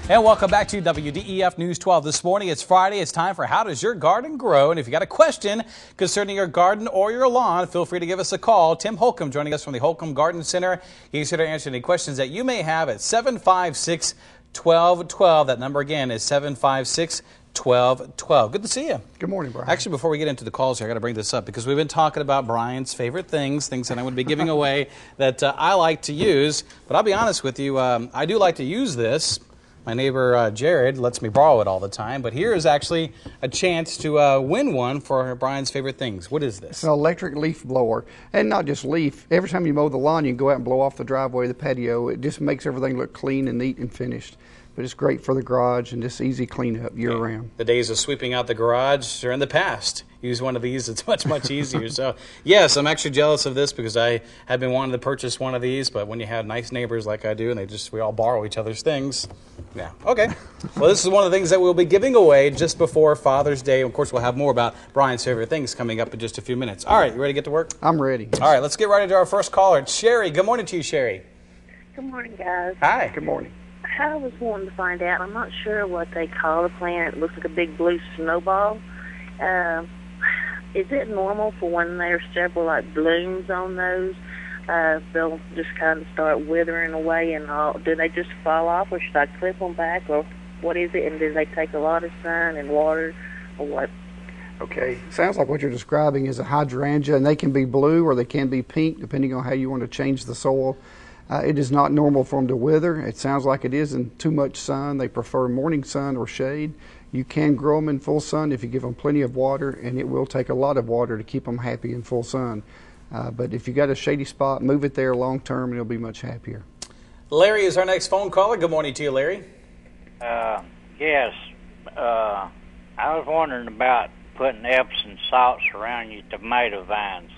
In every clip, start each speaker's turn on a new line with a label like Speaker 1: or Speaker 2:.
Speaker 1: And welcome back to WDEF News 12 this morning. It's Friday. It's time for How Does Your Garden Grow? And if you got a question concerning your garden or your lawn, feel free to give us a call. Tim Holcomb joining us from the Holcomb Garden Center. He's here to answer any questions that you may have at 756-1212. That number again is 756-1212. Good to see you.
Speaker 2: Good morning, Brian.
Speaker 1: Actually, before we get into the calls here, I got to bring this up because we've been talking about Brian's favorite things that I'm going to be giving away that I like to use. But I'll be honest with you, I do like to use this. My neighbor Jared lets me borrow it all the time, but here is actually a chance to win one for Brian's favorite things. What is this?
Speaker 2: It's an electric leaf blower, and not just leaf. Every time you mow the lawn, you can go out and blow off the driveway, the patio. It just makes everything look clean and neat and finished. But it's great for the garage and just easy cleanup year-round.
Speaker 1: The days of sweeping out the garage are in the past. Use one of these. It's much easier. So, yes, I'm actually jealous of this because I have been wanting to purchase one of these, but when you have nice neighbors like I do and we all borrow each other's things, yeah. Okay. Well, this is one of the things that we'll be giving away just before Father's Day. Of course, we'll have more about Brian's favorite things coming up in just a few minutes. All right, you ready to get to work?
Speaker 2: I'm ready.
Speaker 1: All right, let's get right into our first caller. It's Sherry. Good morning to you, Sherry.
Speaker 3: Good morning, guys.
Speaker 1: Hi.
Speaker 2: Good morning.
Speaker 3: I was wanting to find out, I'm not sure what they call the plant. It looks like a big blue snowball. Is it normal for when there's several blooms on those, they'll just kind of start withering away and all? Do they just fall off, or should I clip them back, or what is it? And do they take a lot of sun and water, or what?
Speaker 2: Okay. Sounds like what you're describing is a hydrangea, and they can be blue or they can be pink, depending on how you want to change the soil. It is not normal for them to wither. It sounds like it is in too much sun. They prefer morning sun or shade. You can grow them in full sun if you give them plenty of water, and it will take a lot of water to keep them happy in full sun. But if you got a shady spot, move it there long term, and it'll be much happier.
Speaker 1: Larry is our next phone caller. Good morning to you, Larry.
Speaker 4: Yes. I was wondering about putting Epsom salts around your tomato vines.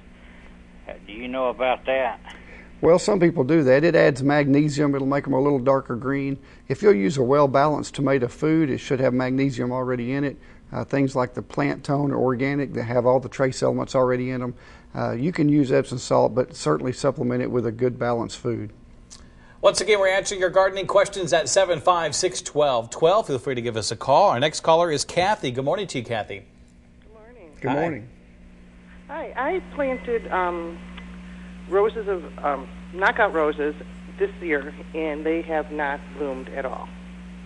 Speaker 4: Do you know about that?
Speaker 2: Well, some people do that. It adds magnesium. It'll make them a little darker green. If you'll use a well-balanced tomato food, it should have magnesium already in it. Things like the plant tone or organic that have all the trace elements already in them. You can use Epsom salt, but certainly supplement it with a good balanced food.
Speaker 1: Once again, we're answering your gardening questions at 756-1212. Feel free to give us a call. Our next caller is Kathy. Good morning to you, Kathy.
Speaker 5: Good morning.
Speaker 2: Good morning.
Speaker 5: Hi. I planted roses of knockout roses this year, and they have not bloomed at all.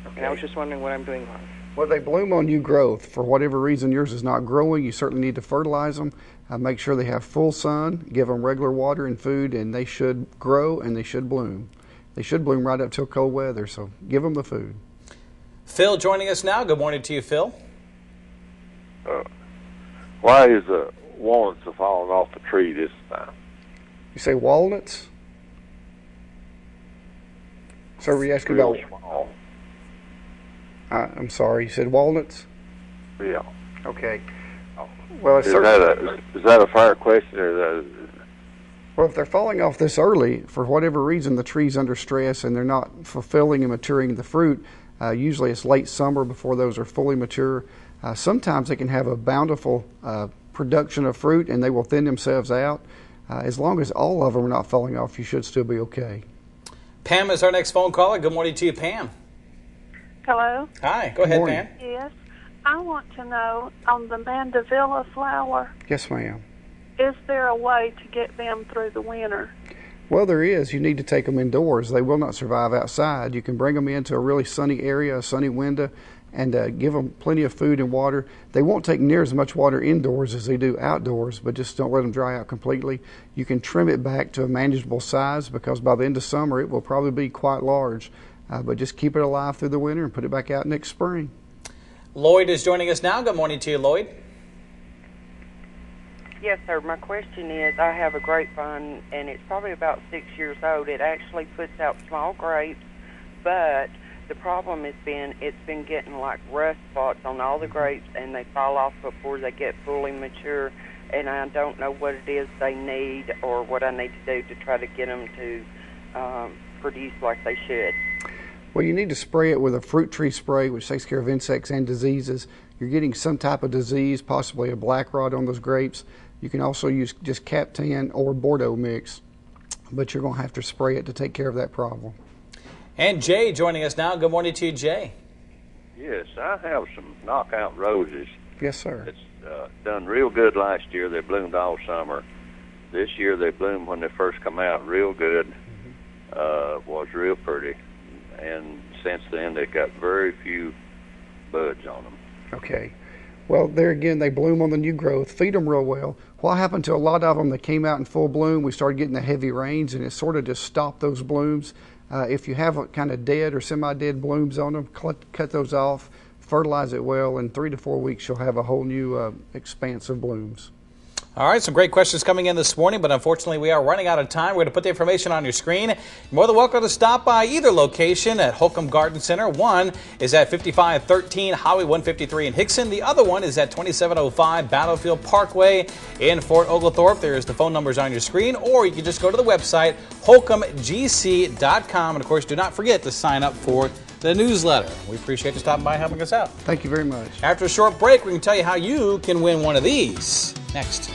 Speaker 5: Okay. And I was just wondering what I'm doing wrong.
Speaker 2: Well, they bloom on new growth. For whatever reason yours is not growing, you certainly need to fertilize them. Make sure they have full sun, give them regular water and food, and they should grow and they should bloom. They should bloom right up till cold weather, so give them the food.
Speaker 1: Phil joining us now. Good morning to you, Phil.
Speaker 6: Why is the walnuts falling off the tree this time?
Speaker 2: You say walnuts? So were you asking about?
Speaker 6: Small.
Speaker 2: I'm sorry. You said walnuts?
Speaker 6: Yeah.
Speaker 2: Okay. Well,
Speaker 6: Is that a fair question, or is that?
Speaker 2: Well, if they're falling off this early, for whatever reason, the tree's under stress and they're not fulfilling and maturing the fruit. Usually, it's late summer before those are fully mature. Sometimes they can have a bountiful production of fruit, and they will thin themselves out. As long as all of them are not falling off, you should still be okay.
Speaker 1: Pam is our next phone caller. Good morning to you, Pam.
Speaker 3: Hello?
Speaker 1: Hi. Go ahead, Pam.
Speaker 3: Yes. I want to know, on the mandevilla flower,
Speaker 2: Yes, ma'am.
Speaker 3: is there a way to get them through the winter?
Speaker 2: Well, there is. You need to take them indoors. They will not survive outside. You can bring them into a really sunny area, a sunny window, and give them plenty of food and water. They won't take near as much water indoors as they do outdoors, but just don't let them dry out completely. You can trim it back to a manageable size because by the end of summer it will probably be quite large. But just keep it alive through the winter and put it back out next spring.
Speaker 1: Lloyd is joining us now. Good morning to you, Lloyd.
Speaker 7: Yes, sir. My question is, I have a grapevine, and it's probably about 6 years old. It actually puts out small grapes, but the problem has been it's been getting like rust spots on all the grapes, and they fall off before they get fully mature, and I don't know what it is they need or what I need to do to try to get them to produce like they should.
Speaker 2: Well, you need to spray it with a fruit tree spray, which takes care of insects and diseases. You're getting some type of disease, possibly a black rot on those grapes. You can also use just Captan or Bordeaux mix, but you're going to have to spray it to take care of that problem.
Speaker 1: And Jay joining us now. Good morning to you, Jay.
Speaker 8: Yes, I have some knockout roses.
Speaker 2: Yes, sir.
Speaker 8: It's done real good last year. They bloomed all summer. This year they bloomed when they first come out real good. Was real pretty. And since then they've got very few buds on them.
Speaker 2: Okay. Well, there again, they bloom on the new growth. Feed them real well. What happened to a lot of them that came out in full bloom, we started getting the heavy rains, and it sort of just stopped those blooms. If you have kind of dead or semi-dead blooms on them, cut those off, fertilize it well. In 3 to 4 weeks, you'll have a whole new expanse of blooms.
Speaker 1: All right, some great questions coming in this morning, but unfortunately we are running out of time. We're going to put the information on your screen. You're more than welcome to stop by either location at Holcomb Garden Center. One is at 5513 Highway 153 in Hickson. The other one is at 2705 Battlefield Parkway in Fort Oglethorpe. There's the phone numbers on your screen, or you can just go to the website, holcombgc.com. And, of course, do not forget to sign up for the newsletter. We appreciate you stopping by and helping us out.
Speaker 2: Thank you very much.
Speaker 1: After a short break, we can tell you how you can win one of these. Next.